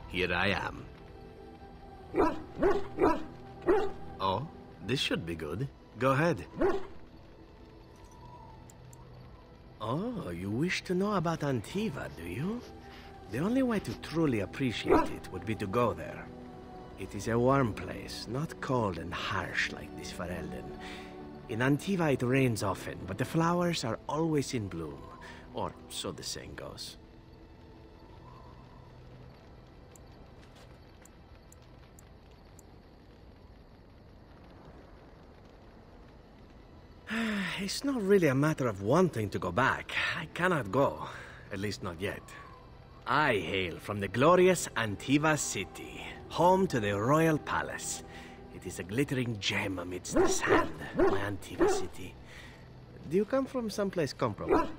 Here I am. Oh, this should be good. Go ahead. Oh, you wish to know about Antiva, do you? The only way to truly appreciate it would be to go there. It is a warm place, not cold and harsh like this Ferelden. In Antiva it rains often, but the flowers are always in bloom. Or so the saying goes. It's not really a matter of wanting to go back. I cannot go. At least not yet. I hail from the glorious Antiva city, home to the royal palace. It is a glittering gem amidst the sand, my Antiva city. Do you come from someplace comparable?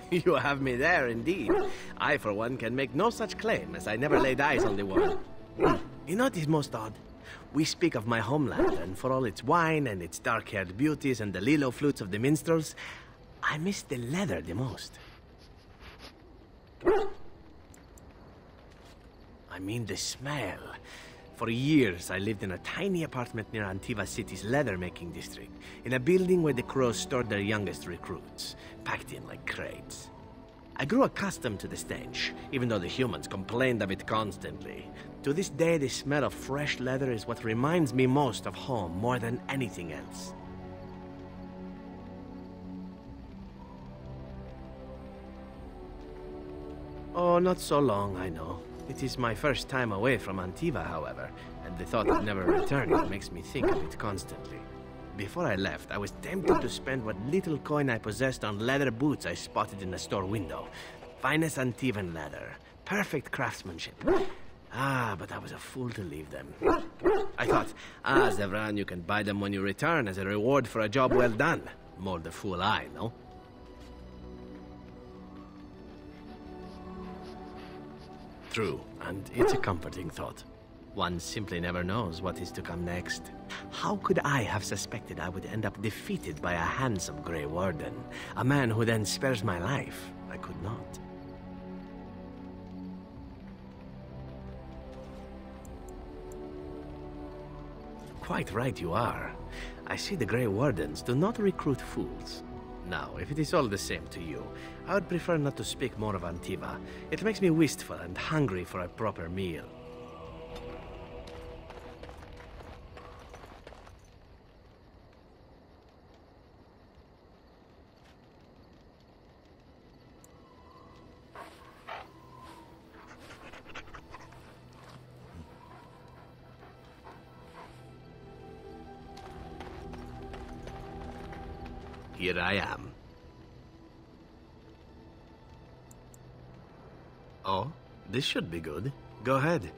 You have me there, indeed. I, for one, can make no such claim, as I never laid eyes on the world. You know what is most odd? We speak of my homeland, and for all its wine and its dark-haired beauties and the lilo flutes of the minstrels, I miss the leather the most. I mean the smell. For years, I lived in a tiny apartment near Antiva City's leather-making district, in a building where the crows stored their youngest recruits, packed in like crates. I grew accustomed to the stench, even though the humans complained of it constantly. To this day, the smell of fresh leather is what reminds me most of home more than anything else. Oh, not so long, I know. It is my first time away from Antiva, however, and the thought of never returning makes me think of it constantly. Before I left, I was tempted to spend what little coin I possessed on leather boots I spotted in a store window. Finest Antivan leather. Perfect craftsmanship. But I was a fool to leave them. I thought, Zevran, you can buy them when you return as a reward for a job well done. More the fool I, no? True, and it's a comforting thought. One simply never knows what is to come next. How could I have suspected I would end up defeated by a handsome Grey Warden? A man who then spares my life? I could not. Quite right you are. I see the Grey Wardens do not recruit fools. Now, if it is all the same to you, I would prefer not to speak more of Antiva. It makes me wistful and hungry for a proper meal. Here I am. Oh, this should be good. Go ahead.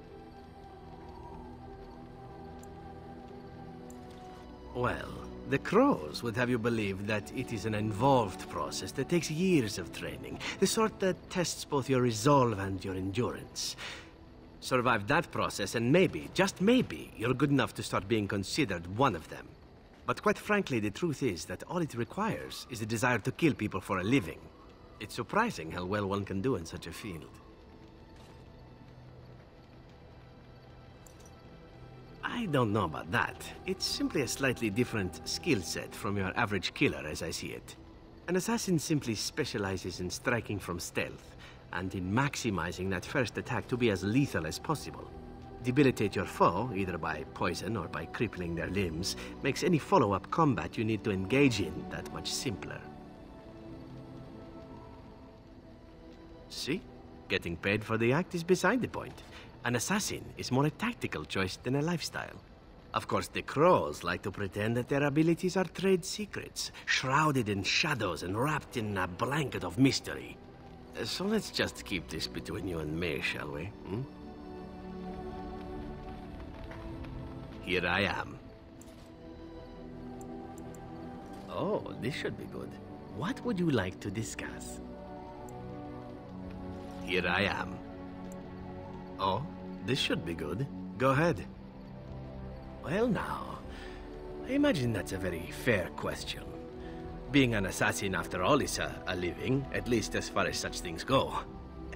Well, the crows would have you believe that it is an involved process that takes years of training. The sort that tests both your resolve and your endurance. Survive that process and maybe, just maybe, you're good enough to start being considered one of them. But quite frankly, the truth is that all it requires is a desire to kill people for a living. It's surprising how well one can do in such a field. I don't know about that. It's simply a slightly different skill set from your average killer as I see it. An assassin simply specializes in striking from stealth, and in maximizing that first attack to be as lethal as possible. Debilitate your foe, either by poison or by crippling their limbs, makes any follow-up combat you need to engage in that much simpler. See? Getting paid for the act is beside the point. An assassin is more a tactical choice than a lifestyle. Of course, the crows like to pretend that their abilities are trade secrets, shrouded in shadows and wrapped in a blanket of mystery. So let's just keep this between you and me, shall we? Here I am. Oh, this should be good. What would you like to discuss? Here I am. Oh, this should be good. Go ahead. Well now, I imagine that's a very fair question. Being an assassin, after all, is a living, at least as far as such things go.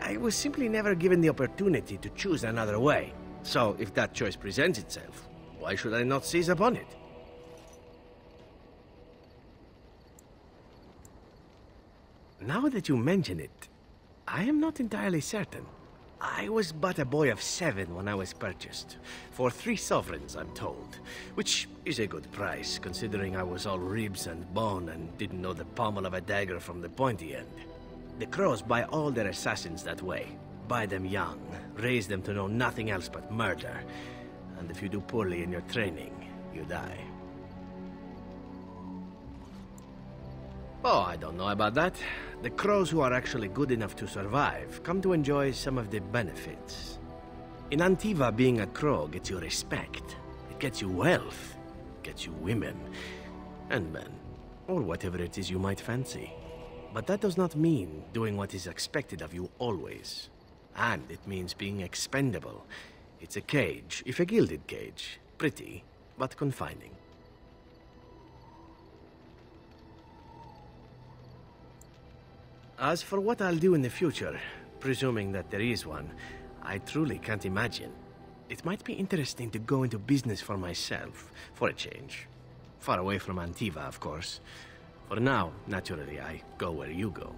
I was simply never given the opportunity to choose another way. So, if that choice presents itself, why should I not seize upon it? Now that you mention it, I am not entirely certain. I was but a boy of 7 when I was purchased. For 3 sovereigns, I'm told. Which is a good price, considering I was all ribs and bone and didn't know the pommel of a dagger from the pointy end. The Crows buy all their assassins that way. Buy them young, raise them to know nothing else but murder. And if you do poorly in your training, you die. Oh, I don't know about that. The Crows who are actually good enough to survive come to enjoy some of the benefits. In Antiva, being a Crow gets you respect. It gets you wealth. It gets you women. And men. Or whatever it is you might fancy. But that does not mean doing what is expected of you always. And it means being expendable. It's a cage, if a gilded cage. Pretty, but confining. As for what I'll do in the future, presuming that there is one, I truly can't imagine. It might be interesting to go into business for myself, for a change. Far away from Antiva, of course. For now, naturally, I go where you go.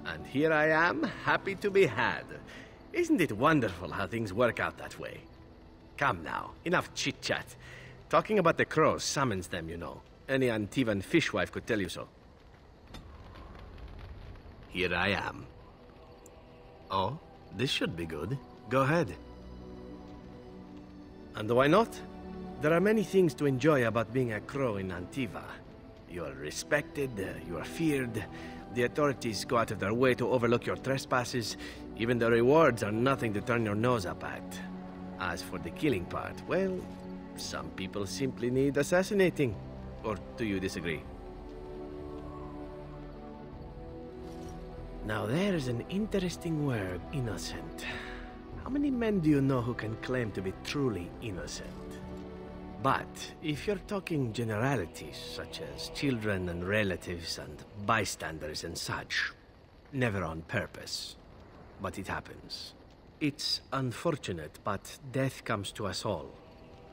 And here I am, happy to be had. Isn't it wonderful how things work out that way? Come now, enough chit-chat. Talking about the Crows summons them, you know. Any Antivan fishwife could tell you so. Here I am. Oh, this should be good. Go ahead. And why not? There are many things to enjoy about being a Crow in Antiva. You are respected, you are feared. The authorities go out of their way to overlook your trespasses. Even the rewards are nothing to turn your nose up at. As for the killing part, well, some people simply need assassinating. Or do you disagree? Now there's an interesting word, innocent. How many men do you know who can claim to be truly innocent? But if you're talking generalities, such as children and relatives and bystanders and such, never on purpose. But it happens. It's unfortunate, but death comes to us all.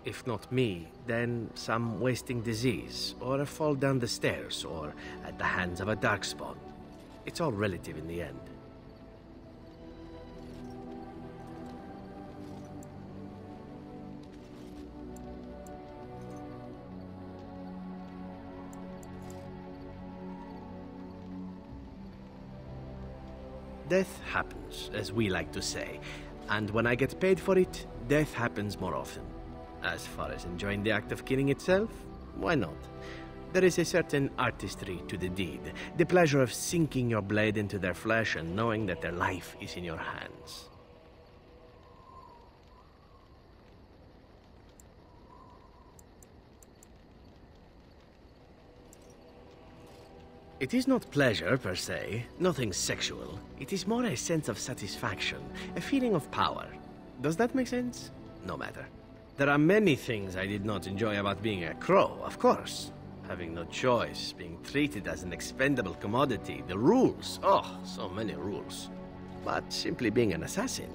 If not me, then some wasting disease, or a fall down the stairs, or at the hands of a darkspawn. It's all relative in the end. Death happens, as we like to say, and when I get paid for it, death happens more often. As far as enjoying the act of killing itself, why not? There is a certain artistry to the deed, the pleasure of sinking your blade into their flesh and knowing that their life is in your hands. It is not pleasure, per se, nothing sexual. It is more a sense of satisfaction, a feeling of power. Does that make sense? No matter. There are many things I did not enjoy about being a Crow, of course. Having no choice, being treated as an expendable commodity, the rules, oh, so many rules. But simply being an assassin,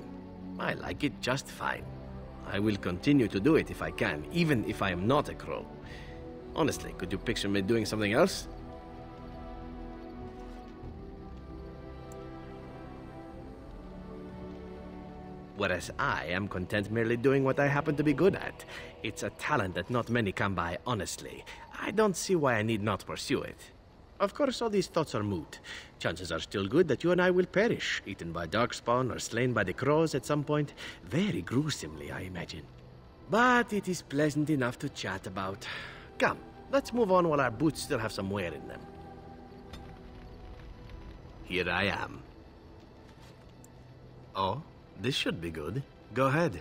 I like it just fine. I will continue to do it if I can, even if I am not a Crow. Honestly, could you picture me doing something else? Whereas I am content merely doing what I happen to be good at. It's a talent that not many come by, honestly. I don't see why I need not pursue it. Of course, all these thoughts are moot. Chances are still good that you and I will perish, eaten by darkspawn or slain by the Crows at some point. Very gruesomely, I imagine. But it is pleasant enough to chat about. Come, let's move on while our boots still have some wear in them. Here I am. Oh? This should be good. Go ahead.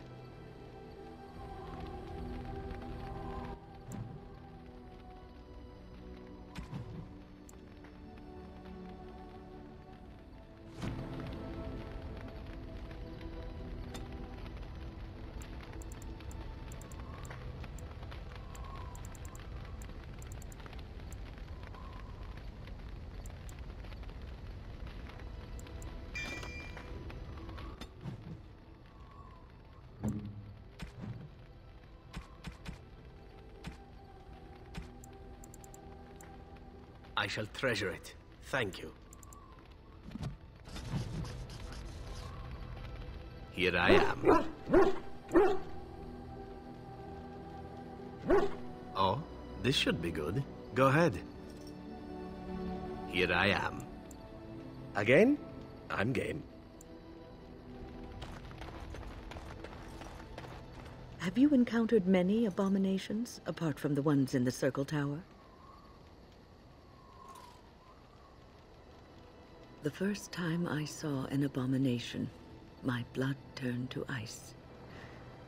I shall treasure it. Thank you. Here I am. Oh, this should be good. Go ahead. Here I am. Again? I'm game. Have you encountered many abominations, apart from the ones in the Circle Tower? The first time I saw an abomination, my blood turned to ice.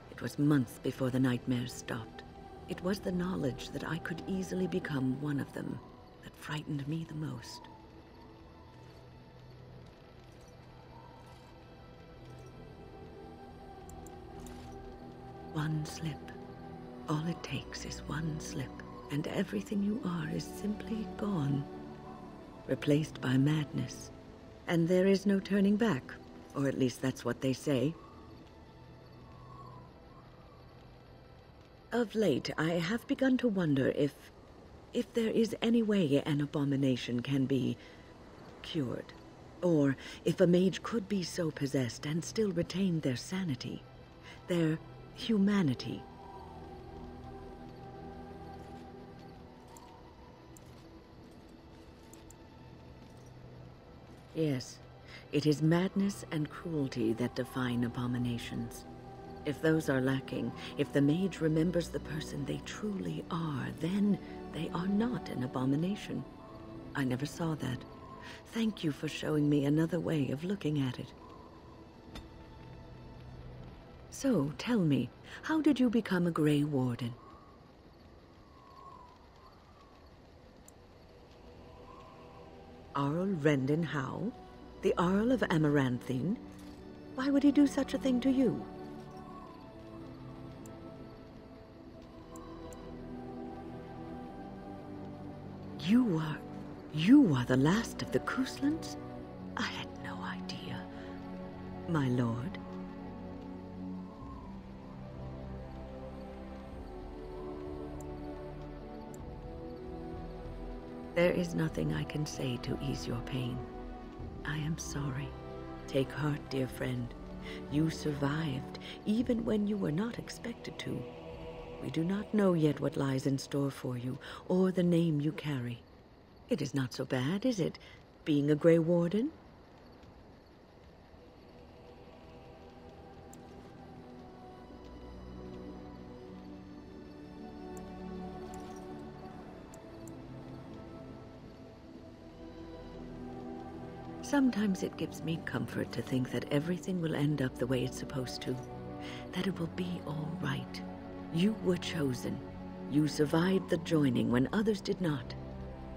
It was months before the nightmares stopped. It was the knowledge that I could easily become one of them that frightened me the most. One slip. All it takes is one slip, and everything you are is simply gone, replaced by madness. And there is no turning back, or at least that's what they say. Of late, I have begun to wonder if there is any way an abomination can be cured, or if a mage could be so possessed and still retain their sanity, their humanity. Yes, it is madness and cruelty that define abominations. If those are lacking, if the mage remembers the person they truly are, then they are not an abomination. I never saw that. Thank you for showing me another way of looking at it. So, tell me, how did you become a Grey Warden? Arl Rendon Howe? The Arl of Amaranthine? Why would he do such a thing to you? You are the last of the Kuslands? I had no idea. My lord? There is nothing I can say to ease your pain. I am sorry. Take heart, dear friend. You survived, even when you were not expected to. We do not know yet what lies in store for you, or the name you carry. It is not so bad, is it, being a Grey Warden? Sometimes it gives me comfort to think that everything will end up the way it's supposed to, that it will be all right. You were chosen. You survived the joining when others did not.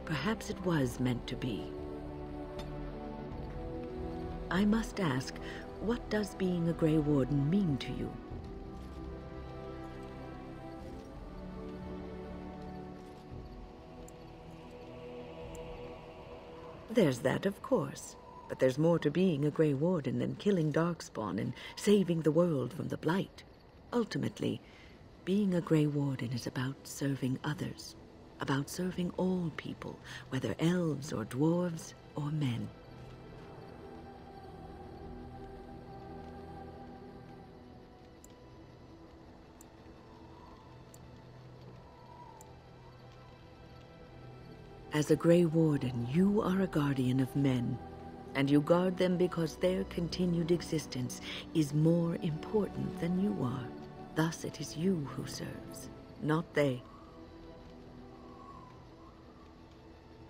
Perhaps it was meant to be. I must ask, what does being a Grey Warden mean to you? There's that, of course. But there's more to being a Grey Warden than killing Darkspawn and saving the world from the Blight. Ultimately, being a Grey Warden is about serving others, about serving all people, whether elves or dwarves or men. As a Grey Warden, you are a guardian of men, and you guard them because their continued existence is more important than you are. Thus it is you who serves, not they.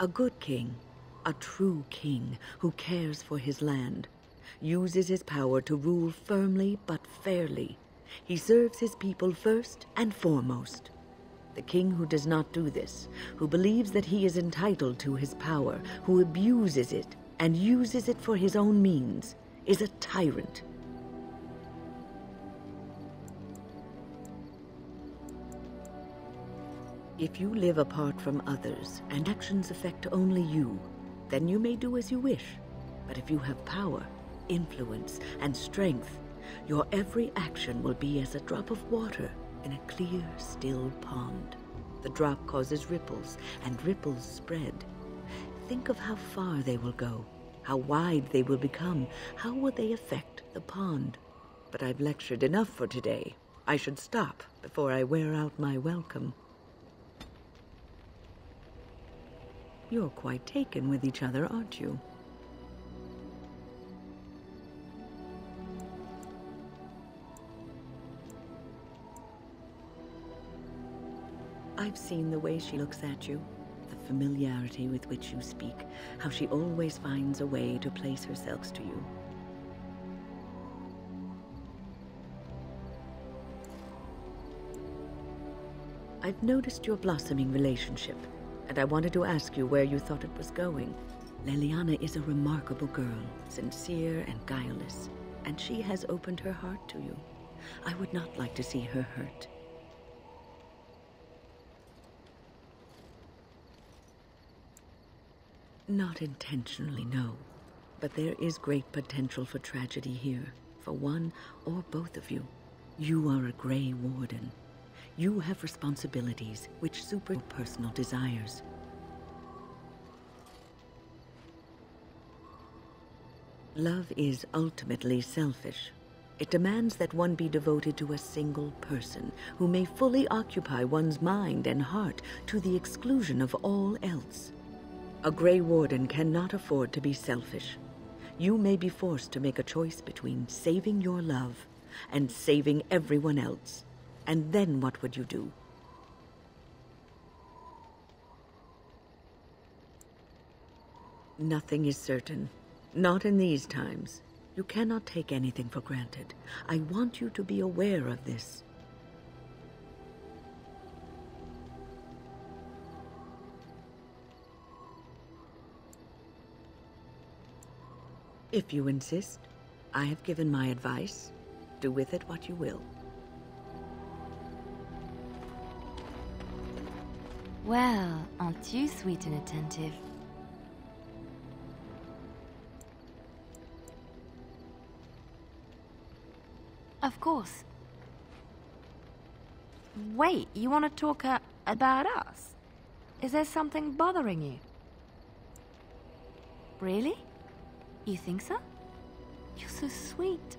A good king, a true king who cares for his land, uses his power to rule firmly but fairly. He serves his people first and foremost. The king who does not do this, who believes that he is entitled to his power, who abuses it and uses it for his own means, is a tyrant. If you live apart from others and actions affect only you, then you may do as you wish. But if you have power, influence, and strength, your every action will be as a drop of water in a clear, still pond. The drop causes ripples, and ripples spread. Think of how far they will go, how wide they will become, how will they affect the pond. But I've lectured enough for today. I should stop before I wear out my welcome. You're quite taken with each other, aren't you? I've seen the way she looks at you, the familiarity with which you speak, how she always finds a way to place herself to you. I've noticed your blossoming relationship, and I wanted to ask you where you thought it was going. Leliana is a remarkable girl, sincere and guileless, and she has opened her heart to you. I would not like to see her hurt. Not intentionally, no. But there is great potential for tragedy here, for one or both of you. You are a Grey Warden. You have responsibilities which supersede personal desires. Love is ultimately selfish. It demands that one be devoted to a single person who may fully occupy one's mind and heart to the exclusion of all else. A Grey Warden cannot afford to be selfish. You may be forced to make a choice between saving your love and saving everyone else. And then what would you do? Nothing is certain. Not in these times. You cannot take anything for granted. I want you to be aware of this. If you insist, I have given my advice. Do with it what you will. Well, aren't you sweet and attentive? Of course. Wait, you want to talk about us? Is there something bothering you? Really? You think so? You're so sweet.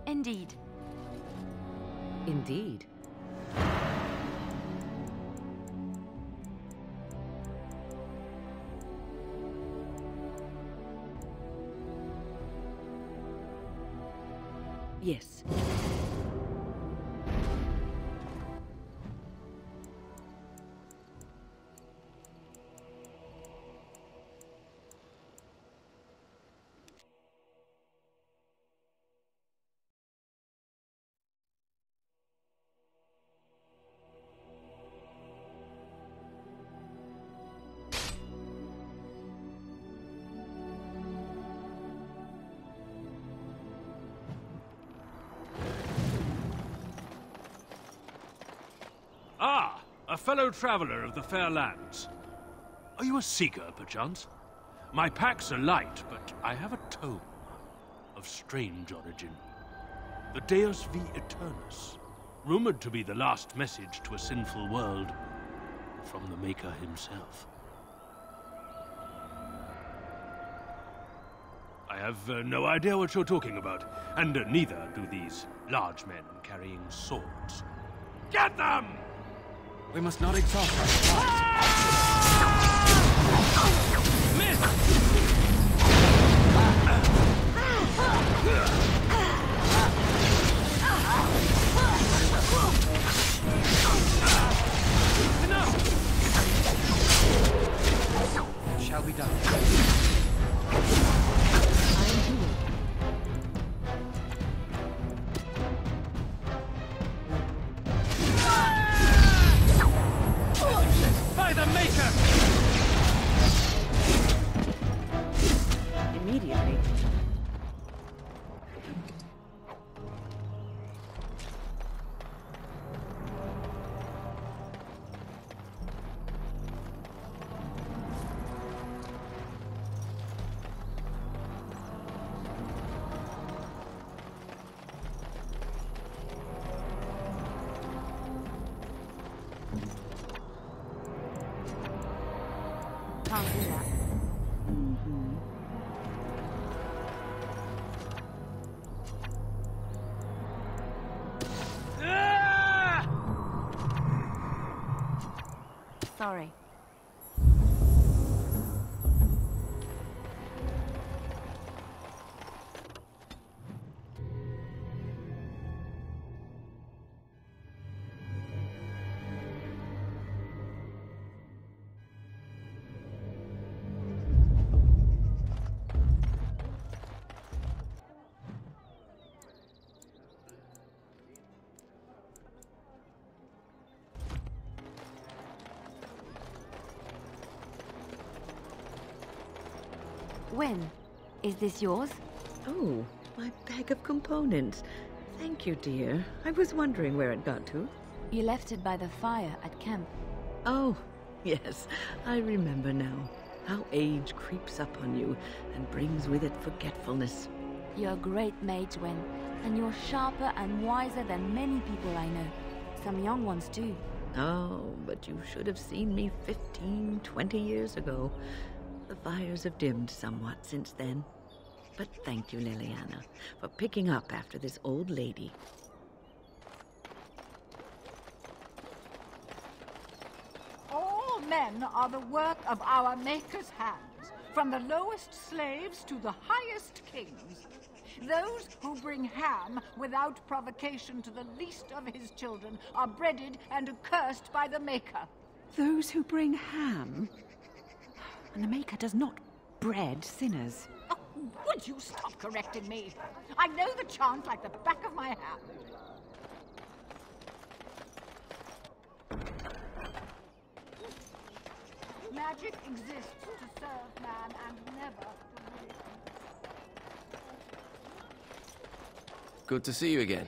Indeed. Indeed. Yes. Ah, a fellow traveler of the fair lands. Are you a seeker, perchance? My packs are light, but I have a tome of strange origin. The Deus V Eternus, rumored to be the last message to a sinful world from the Maker himself. I have no idea what you're talking about, and neither do these large men carrying swords. Get them! We must not exhaust our supplies. Miss! Enough! Shall be done. By can't do that. Sorry. When? Is this yours? Oh, my bag of components. Thank you, dear. I was wondering where it got to. You left it by the fire at camp. Oh, yes, I remember now. How age creeps up on you and brings with it forgetfulness. You're a great mage, Wen, and you're sharper and wiser than many people I know. Some young ones too. Oh, but you should have seen me 15, 20 years ago. The fires have dimmed somewhat since then. But thank you, Liliana, for picking up after this old lady. All men are the work of our Maker's hands, from the lowest slaves to the highest kings. Those who bring ham without provocation to the least of his children are breaded and accursed by the Maker. Those who bring ham? And the Maker does not bread sinners. Oh, would you stop correcting me? I know the chant like the back of my hand. Magic exists to serve man and never to rule him. Good to see you again.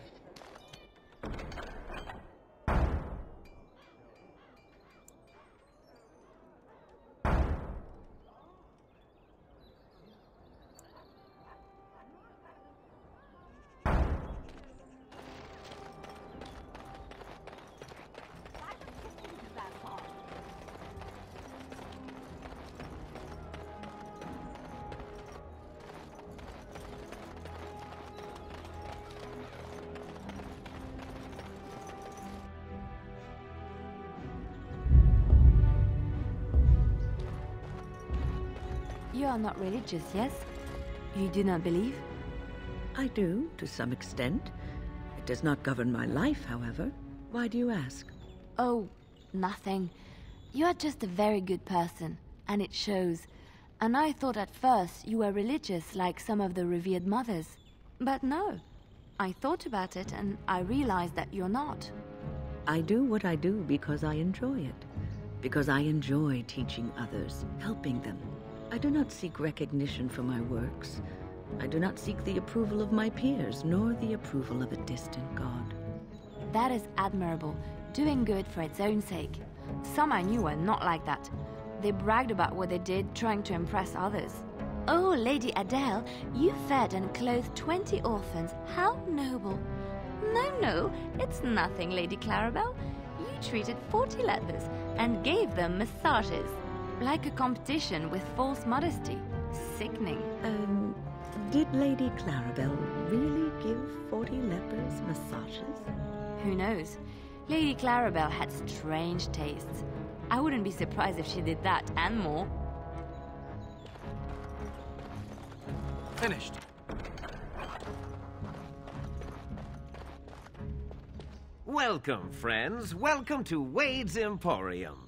You are not religious, yes? You do not believe? I do, to some extent. It does not govern my life, however. Why do you ask? Oh, nothing. You are just a very good person, and it shows. And I thought at first you were religious like some of the revered mothers. But no. I thought about it, and I realized that you're not. I do what I do because I enjoy it. Because I enjoy teaching others, helping them. I do not seek recognition for my works. I do not seek the approval of my peers, nor the approval of a distant god. That is admirable, doing good for its own sake. Some I knew were not like that. They bragged about what they did, trying to impress others. Oh, Lady Adele, you fed and clothed 20 orphans. How noble. No, it's nothing, Lady Clarabelle. You treated 40 lepers and gave them massages. Like a competition with false modesty. Sickening. Did Lady Clarabelle really give 40 lepers massages? Who knows? Lady Clarabelle had strange tastes. I wouldn't be surprised if she did that and more. Finished. Welcome, friends. Welcome to Wade's Emporium.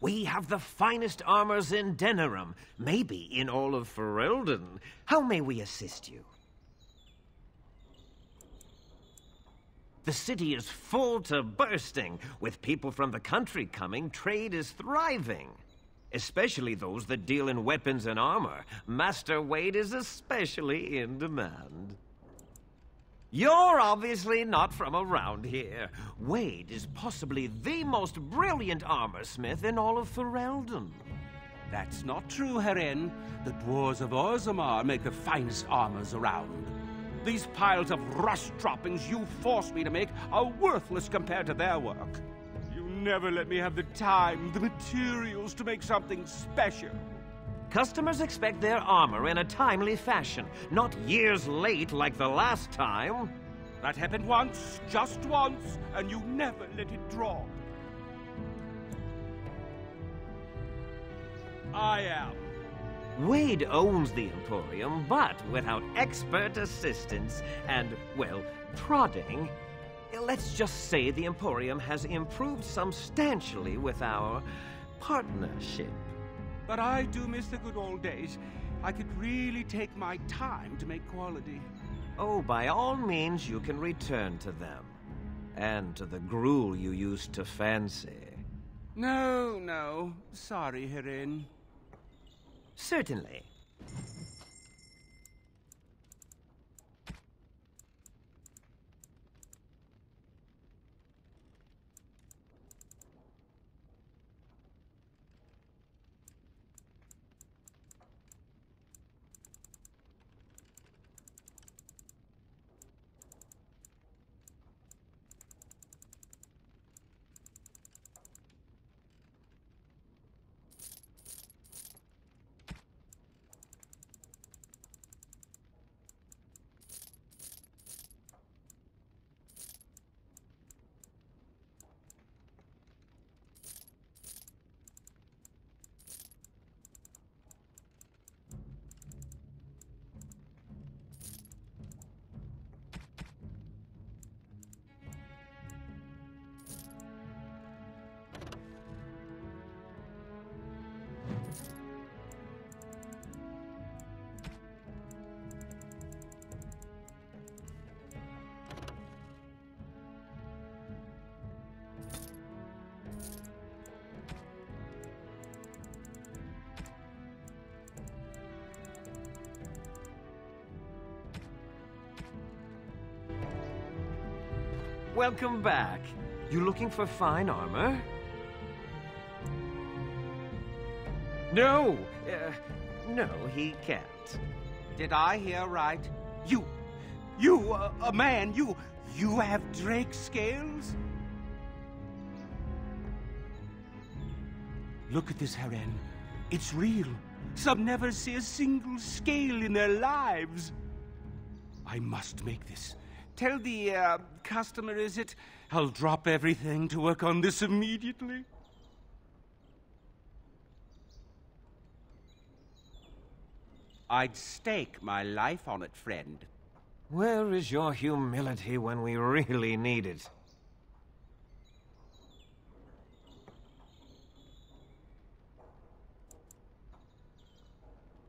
We have the finest armors in Denerim, maybe in all of Ferelden. How may we assist you? The city is full to bursting. With people from the country coming, trade is thriving. Especially those that deal in weapons and armor. Master Wade is especially in demand. You're obviously not from around here. Wade is possibly the most brilliant armorsmith in all of Ferelden. That's not true, Herin. The dwarves of Orzammar make the finest armors around. These piles of rust droppings you forced me to make are worthless compared to their work. You never let me have the time, the materials to make something special. Customers expect their armor in a timely fashion, not years late like the last time. That happened once, just once, and you never let it drop. I am. Wade owns the Emporium, but without expert assistance and, well, prodding, let's just say the Emporium has improved substantially with our partnership. But I do miss the good old days. I could really take my time to make quality. Oh, by all means, you can return to them. And to the gruel you used to fancy. No. Sorry, Herin. Certainly. Welcome back. You looking for fine armor? No, he can't. Did I hear right? A man, you have drake scales? Look at this, Herin. It's real. Some never see a single scale in their lives. I must make this. Tell the, customer, is it? I'll drop everything to work on this immediately. I'd stake my life on it, friend. Where is your humility when we really need it?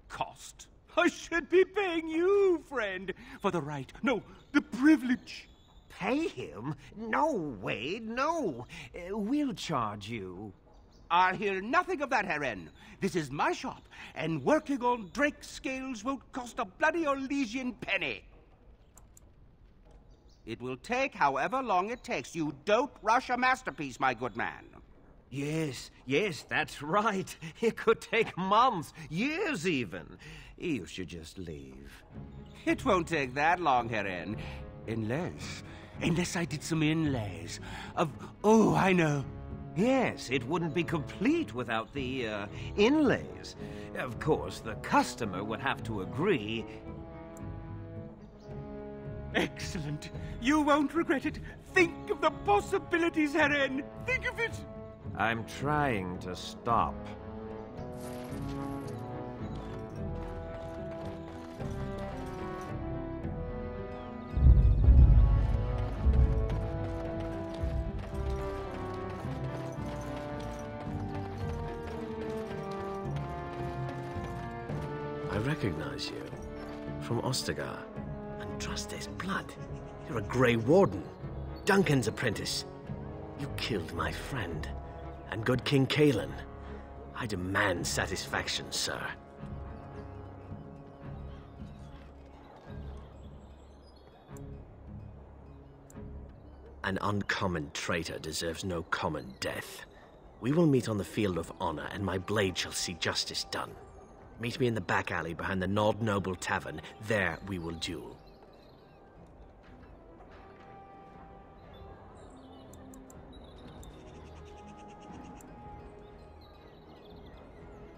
Cost? I should be paying you, friend, for the right, no, the privilege. Pay him? No, Wade, no. We'll charge you. I'll hear nothing of that, Herin. This is my shop, and working on drake scales won't cost a bloody Elysian penny. It will take however long it takes. You don't rush a masterpiece, my good man. Yes, that's right. It could take months, years even. You should just leave. It won't take that long, Herin. Unless I did some inlays of... Oh, I know. Yes, it wouldn't be complete without the, inlays. Of course, the customer would have to agree. Excellent. You won't regret it. Think of the possibilities, Herin. Think of it. I'm trying to stop. I recognize you. From Ostagar. And trust his blood. You're a Grey Warden. Duncan's apprentice. You killed my friend. And good King Kalen. I demand satisfaction, sir. An uncommon traitor deserves no common death. We will meet on the field of honor, and my blade shall see justice done. Meet me in the back alley behind the Nord Noble Tavern. There we will duel.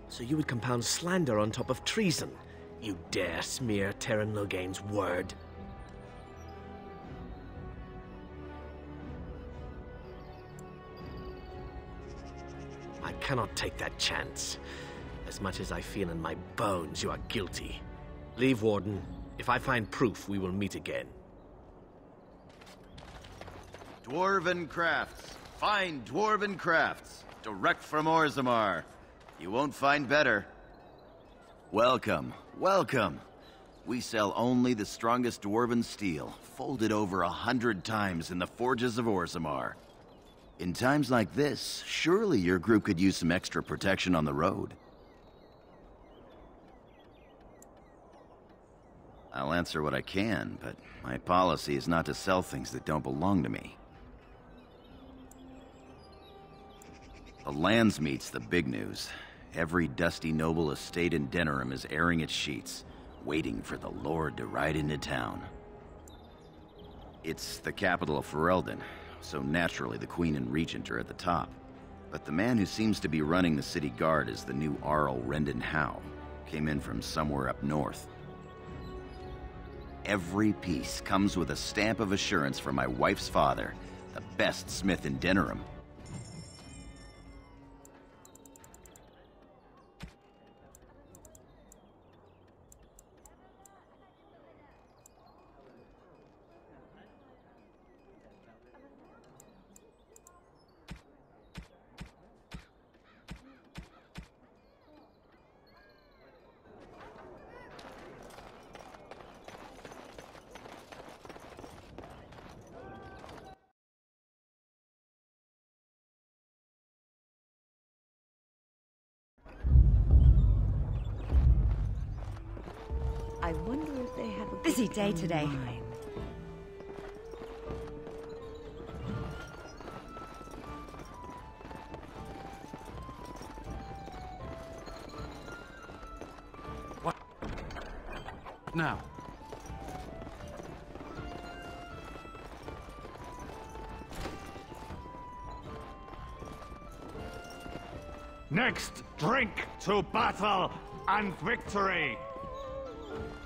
So you would compound slander on top of treason? You dare smear Terran Loghain's word? I cannot take that chance. As much as I feel in my bones you are guilty. Leave, Warden. If I find proof, we will meet again. Dwarven crafts. Fine dwarven crafts. Direct from Orzammar. You won't find better. Welcome, welcome. We sell only the strongest dwarven steel, folded over 100 times in the forges of Orzammar. In times like this, surely your group could use some extra protection on the road. I'll answer what I can, but my policy is not to sell things that don't belong to me. The Landsmeet's the big news. Every dusty noble estate in Denerim is airing its sheets, waiting for the Lord to ride into town. It's the capital of Ferelden, so naturally the Queen and Regent are at the top. But the man who seems to be running the city guard is the new Arl Rendon Howe. Came in from somewhere up north. Every piece comes with a stamp of assurance from my wife's father, the best smith in Denerim. I wonder if they have a Busy day today. Wine. What? Now? Next, drink to battle and victory!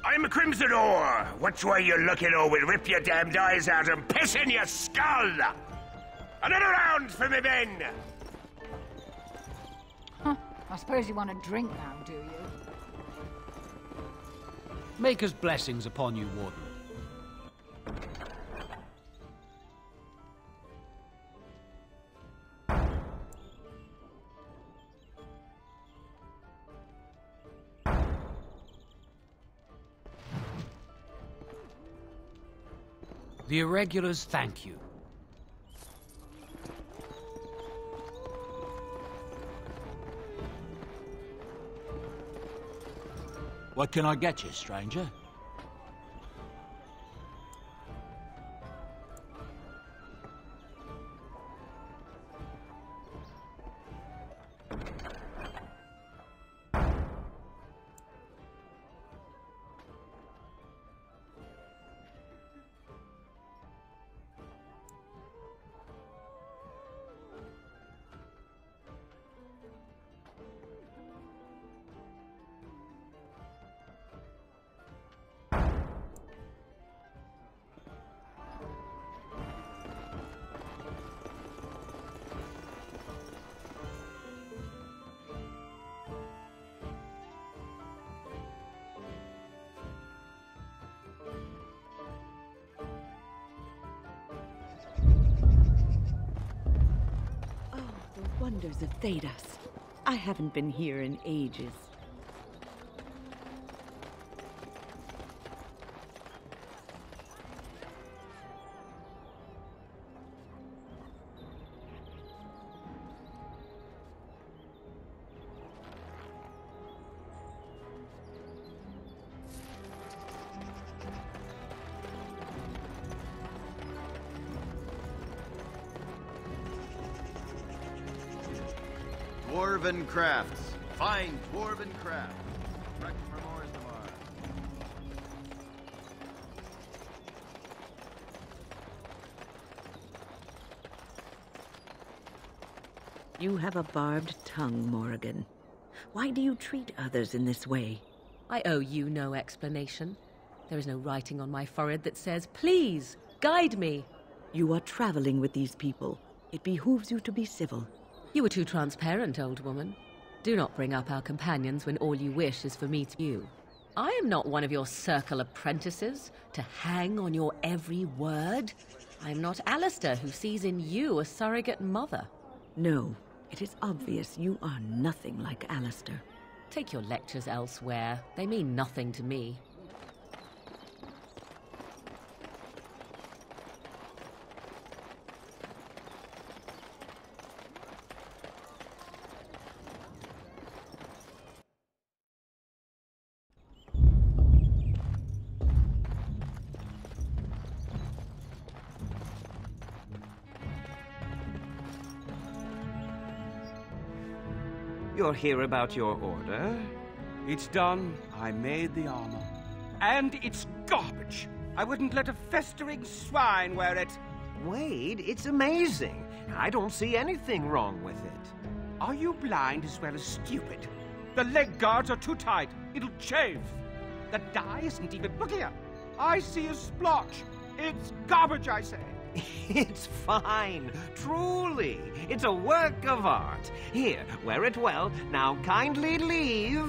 I'm a Crimson Ore. Which way you looking, or we'll rip your damned eyes out and piss in your skull? Another round for me men! Huh. I suppose you want a drink now, do you? Maker's blessings upon you, Warden. The Irregulars thank you. What can I get you, stranger? Wonders of Thedas. I haven't been here in ages. Dwarven crafts. Fine dwarven crafts. Direct from Orzammar. You have a barbed tongue, Morrigan. Why do you treat others in this way? I owe you no explanation. There is no writing on my forehead that says, "Please, guide me." You are traveling with these people. It behooves you to be civil. You were too transparent, old woman. Do not bring up our companions when all you wish is for me to you. I am not one of your circle apprentices to hang on your every word. I am not Alistair, who sees in you a surrogate mother. No, it is obvious you are nothing like Alistair. Take your lectures elsewhere. They mean nothing to me. You're here about your order? It's done. I made the armor. And it's garbage. I wouldn't let a festering swine wear it. Wade, it's amazing. I don't see anything wrong with it. Are you blind as well as stupid? The leg guards are too tight. It'll chafe. The dye isn't even... Look here. I see a splotch. It's garbage, I say. It's fine. Truly. It's a work of art. Here, wear it well. Now kindly leave.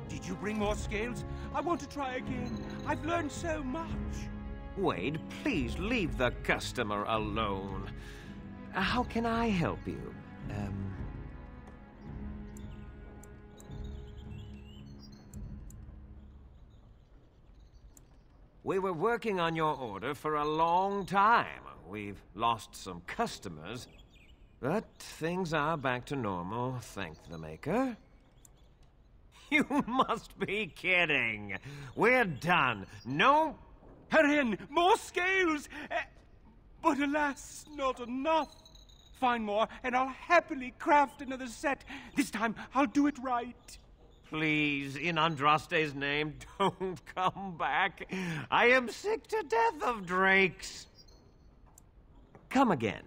Did you bring more scales? I want to try again. I've learned so much. Wade, please leave the customer alone. How can I help you? We were working on your order for a long time. We've lost some customers, but things are back to normal, thank the Maker. You must be kidding. We're done. No... Hurry in! More scales! But alas, not enough. Find more, and I'll happily craft another set. This time, I'll do it right. Please, in Andraste's name, don't come back. I am sick to death of drakes. Come again.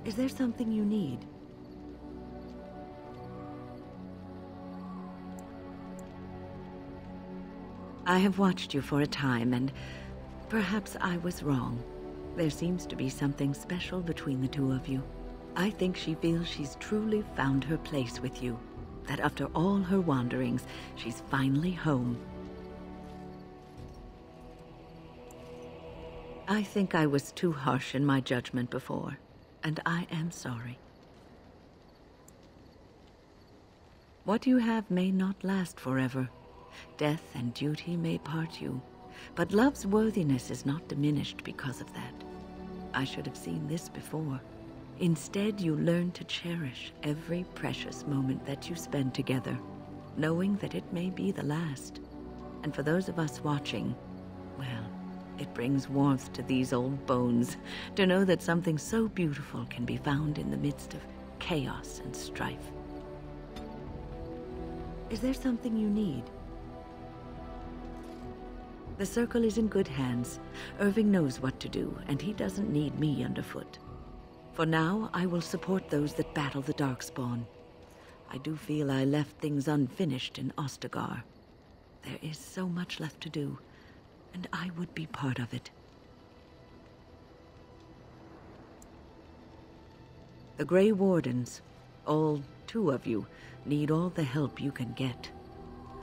Is there something you need? I have watched you for a time, and perhaps I was wrong. There seems to be something special between the two of you. I think she feels she's truly found her place with you, that after all her wanderings, she's finally home. I think I was too harsh in my judgment before, and I am sorry. What you have may not last forever. Death and duty may part you, but love's worthiness is not diminished because of that. I should have seen this before. Instead, you learn to cherish every precious moment that you spend together, knowing that it may be the last. And for those of us watching, well, it brings warmth to these old bones to know that something so beautiful can be found in the midst of chaos and strife. Is there something you need? The Circle is in good hands. Irving knows what to do, and he doesn't need me underfoot. For now, I will support those that battle the Darkspawn. I do feel I left things unfinished in Ostagar. There is so much left to do, and I would be part of it. The Grey Wardens, all 2 of you, need all the help you can get.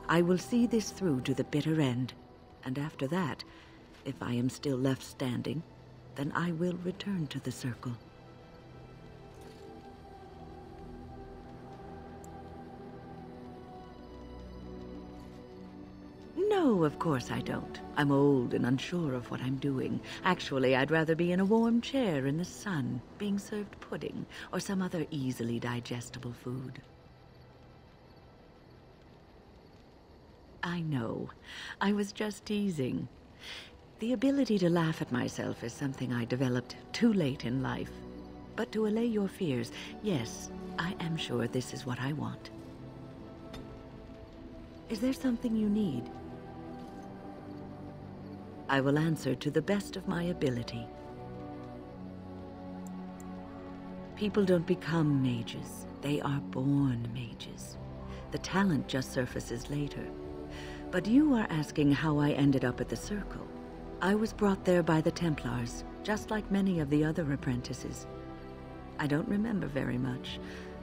I will see this through to the bitter end. And after that, if I am still left standing, then I will return to the Circle. No, of course I don't. I'm old and unsure of what I'm doing. Actually, I'd rather be in a warm chair in the sun, being served pudding or some other easily digestible food. I know. I was just teasing. The ability to laugh at myself is something I developed too late in life. But to allay your fears, yes, I am sure this is what I want. Is there something you need? I will answer to the best of my ability. People don't become mages. They are born mages. The talent just surfaces later. But you are asking how I ended up at the Circle. I was brought there by the Templars, just like many of the other apprentices. I don't remember very much.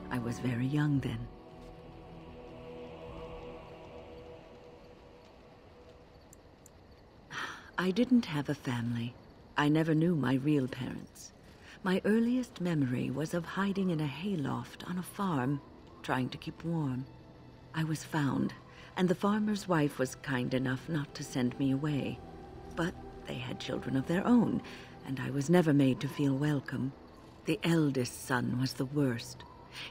I was very young then. I didn't have a family. I never knew my real parents. My earliest memory was of hiding in a hayloft on a farm, trying to keep warm. I was found, and the farmer's wife was kind enough not to send me away. But they had children of their own, and I was never made to feel welcome. The eldest son was the worst.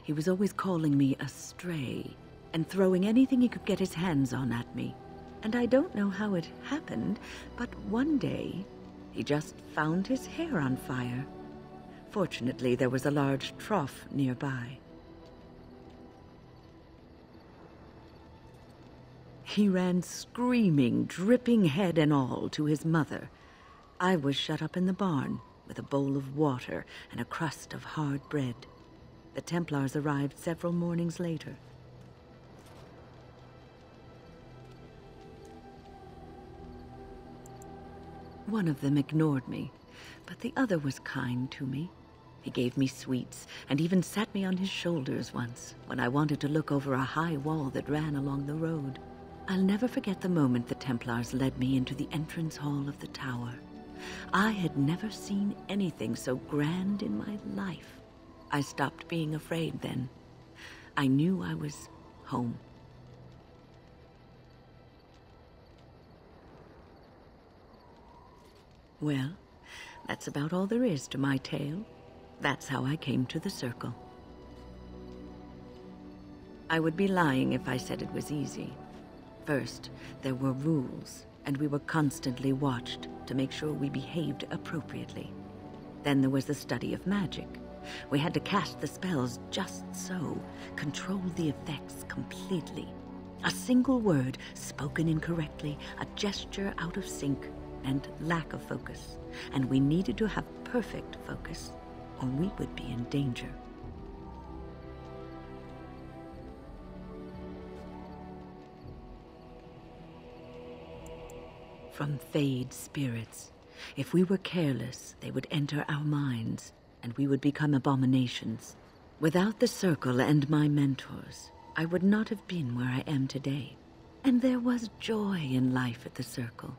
He was always calling me a stray, and throwing anything he could get his hands on at me. And I don't know how it happened, but one day, he just found his hair on fire. Fortunately, there was a large trough nearby. He ran screaming, dripping head and all, to his mother. I was shut up in the barn with a bowl of water and a crust of hard bread. The Templars arrived several mornings later. One of them ignored me, but the other was kind to me. He gave me sweets and even sat me on his shoulders once when I wanted to look over a high wall that ran along the road. I'll never forget the moment the Templars led me into the entrance hall of the tower. I had never seen anything so grand in my life. I stopped being afraid then. I knew I was home. Well, that's about all there is to my tale. That's how I came to the Circle. I would be lying if I said it was easy. First, there were rules, and we were constantly watched to make sure we behaved appropriately. Then there was the study of magic. We had to cast the spells just so, control the effects completely. A single word spoken incorrectly, a gesture out of sync, and lack of focus. And we needed to have perfect focus, or we would be in danger. From Fade spirits. If we were careless, they would enter our minds, and we would become abominations. Without the Circle and my mentors, I would not have been where I am today. And there was joy in life at the Circle.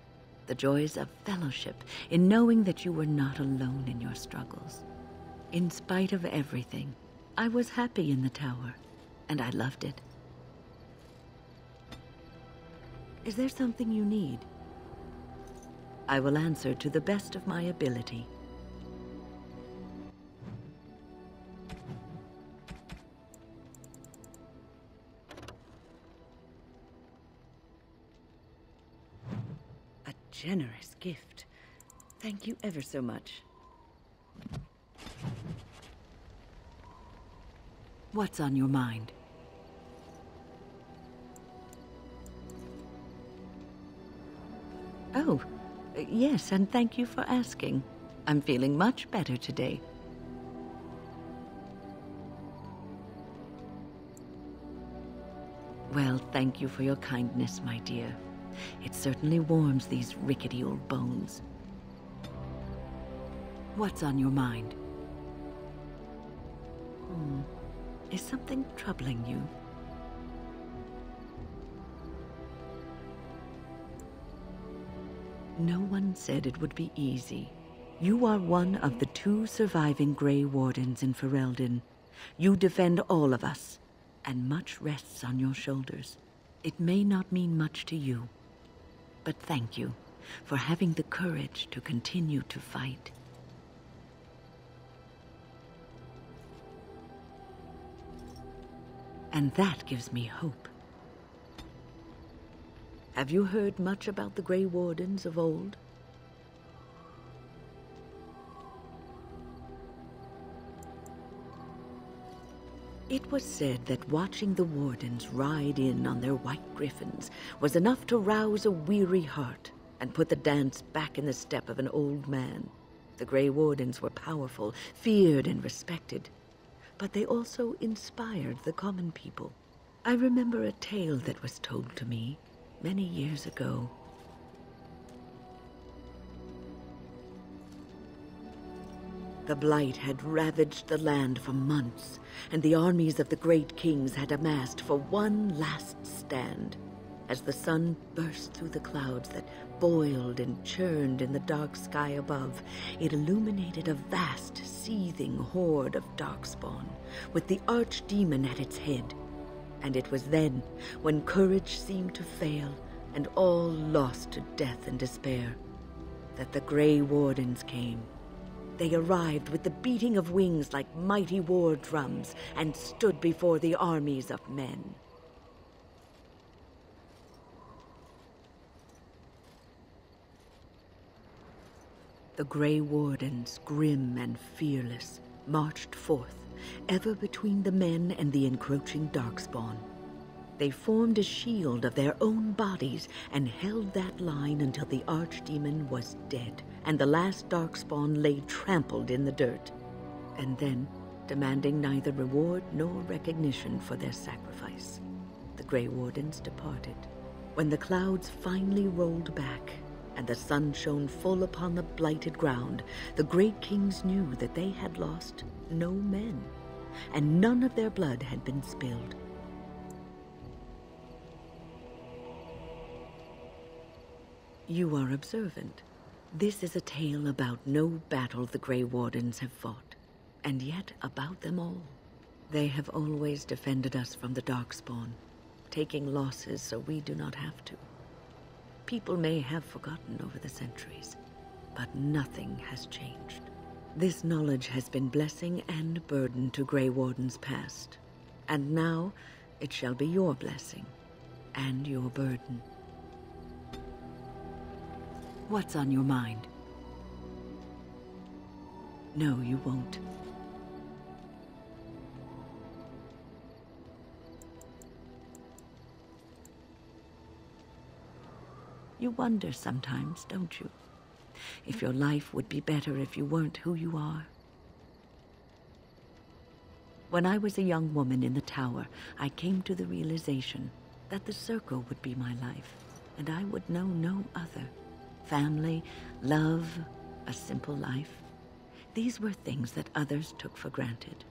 The joys of fellowship, in knowing that you were not alone in your struggles. In spite of everything, I was happy in the tower, and I loved it. Is there something you need? I will answer to the best of my ability. A generous gift. Thank you ever so much. What's on your mind? Oh, yes, and thank you for asking. I'm feeling much better today. Well, thank you for your kindness, my dear. It certainly warms these rickety old bones. What's on your mind? Is something troubling you? No one said it would be easy. You are one of the 2 surviving Grey Wardens in Ferelden. You defend all of us, and much rests on your shoulders. It may not mean much to you, but thank you for having the courage to continue to fight. And that gives me hope. Have you heard much about the Grey Wardens of old? It was said that watching the Wardens ride in on their white griffins was enough to rouse a weary heart and put the dance back in the step of an old man. The Grey Wardens were powerful, feared and respected, but they also inspired the common people. I remember a tale that was told to me many years ago. The Blight had ravaged the land for months, and the armies of the great kings had amassed for one last stand. As the sun burst through the clouds that boiled and churned in the dark sky above, it illuminated a vast, seething horde of darkspawn, with the archdemon at its head. And it was then, when courage seemed to fail, and all lost to death and despair, that the Grey Wardens came. They arrived with the beating of wings like mighty war drums, and stood before the armies of men. The Grey Wardens, grim and fearless, marched forth, ever between the men and the encroaching darkspawn. They formed a shield of their own bodies and held that line until the archdemon was dead and the last darkspawn lay trampled in the dirt. And then, demanding neither reward nor recognition for their sacrifice, the Grey Wardens departed. When the clouds finally rolled back and the sun shone full upon the blighted ground, the great kings knew that they had lost no men, and none of their blood had been spilled. You are observant. This is a tale about no battle the Grey Wardens have fought, and yet about them all. They have always defended us from the Darkspawn, taking losses so we do not have to. People may have forgotten over the centuries, but nothing has changed. This knowledge has been blessing and burden to Grey Wardens past, and now it shall be your blessing and your burden. What's on your mind? No, you won't. You wonder sometimes, don't you? If your life would be better if you weren't who you are. When I was a young woman in the tower, I came to the realization that the circle would be my life, and I would know no other. Family, love, a simple life. These were things that others took for granted,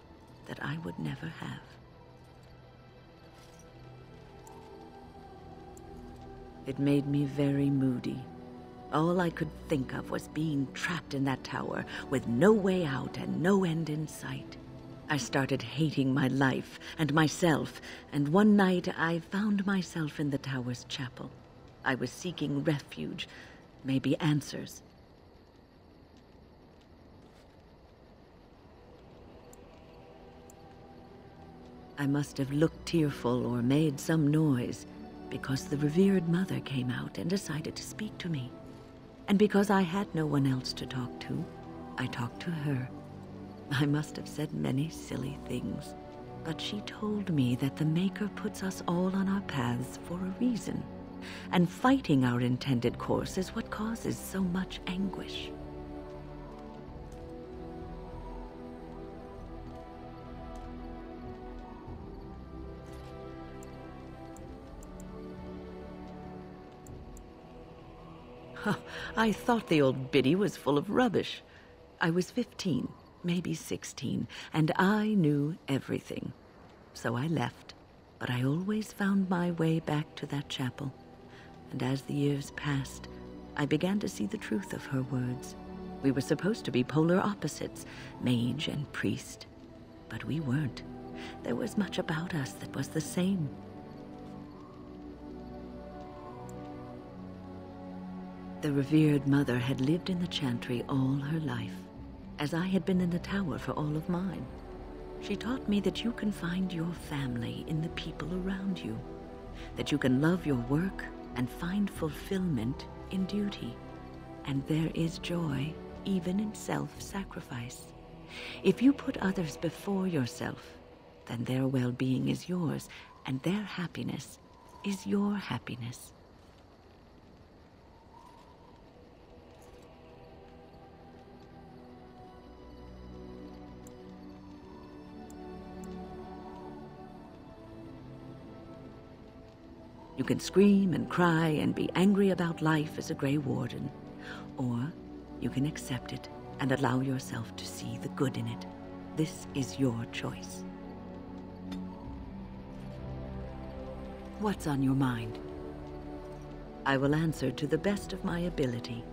that I would never have. It made me very moody. All I could think of was being trapped in that tower with no way out and no end in sight. I started hating my life and myself, and one night I found myself in the tower's chapel. I was seeking refuge, maybe answers. I must have looked tearful or made some noise, because the revered mother came out and decided to speak to me. And because I had no one else to talk to, I talked to her. I must have said many silly things, but she told me that the Maker puts us all on our paths for a reason, and fighting our intended course is what causes so much anguish. I thought the old biddy was full of rubbish. I was 15, maybe 16, and I knew everything. So I left, but I always found my way back to that chapel. And as the years passed, I began to see the truth of her words. We were supposed to be polar opposites, mage and priest. But we weren't. There was much about us that was the same. The revered mother had lived in the chantry all her life, as I had been in the tower for all of mine. She taught me that you can find your family in the people around you, that you can love your work and find fulfillment in duty, and there is joy even in self-sacrifice. If you put others before yourself, then their well-being is yours, and their happiness is your happiness. You can scream and cry and be angry about life as a Grey Warden, or you can accept it and allow yourself to see the good in it. This is your choice. What's on your mind? I will answer to the best of my ability.